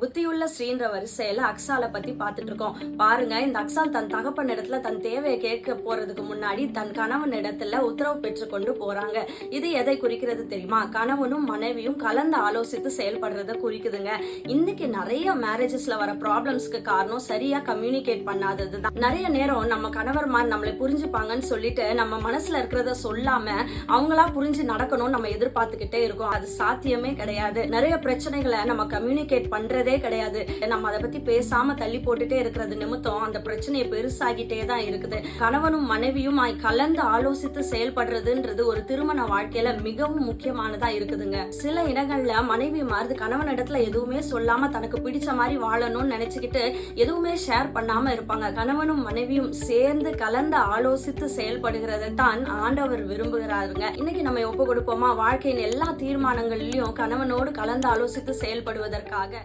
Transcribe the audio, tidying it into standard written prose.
புத்தியுள்ள ஸ்ரீன்ற வரிசையில அக்ஸால பத்தி பாத்துட்டு இருக்கோம். பாருங்க, இந்த அக்ஸால் தன் தகப்பன் இடத்துல தன் தேவையை கேட்க போறதுக்கு முன்னாடி தன் கணவன் இடத்துல உத்தரவு பெற்றுக்கொண்டு போறாங்க. இது எதை குறிக்கிறது தெரியுமா? கணவனும் மனைவியும் கலந்து ஆலோசித்து செயல்படுறத குறிக்குதுங்க. இன்னைக்கு நிறைய மேரேஜஸ்ல வர ப்ராப்ளம்ஸ்க்கு காரணம் சரியா கம்யூனிகேட் பண்ணாததுதான். நிறைய நேரம் நம்ம கணவர்மார் நம்மளை புரிஞ்சுப்பாங்கன்னு சொல்லிட்டு நம்ம மனசுல இருக்கிறத சொல்லாம அவங்களா புரிஞ்சு நடக்கணும் நம்ம எதிர்பார்த்துக்கிட்டே இருக்கோம். அது சாத்தியமே கிடையாது. நிறைய பிரச்சனைகளை நம்ம கம்யூனிகேட் பண்றதே கிடையாது. நம்ம அதை பத்தி பேசாம தள்ளி போட்டுட்டே இருக்கிறது நிமித்தம் அந்த பிரச்சனையை பெருசாகிட்டே தான் இருக்குது. கணவனும் மனைவியும் கலந்து ஆலோசித்து செயல்படுறதுன்றது ஒரு திருமண வாழ்க்கையில மிகவும் முக்கியமானதா இருக்குதுங்க. சில இடங்கள்ல மனைவி மாறுது கணவன் இடத்துல எதுவுமே சொல்லாம தனக்கு பிடிச்ச மாதிரி வாழணும்னு நினைச்சுக்கிட்டு எதுவுமே ஷேர் பண்ணாம இருப்பாங்க. கணவனும் மனைவியும் சேர்ந்து கலந்து ஆலோசித்து செயல்படுகிறதை தான் ஆண்டவர் விரும்புகிறாருங்க. இன்னைக்கு நம்ம ஒப்பு கொடுப்போமா? வாழ்க்கையின் எல்லா தீர்மானங்களிலும் கணவனோடு கலந்து ஆலோசித்து செயல்படுவதற்காக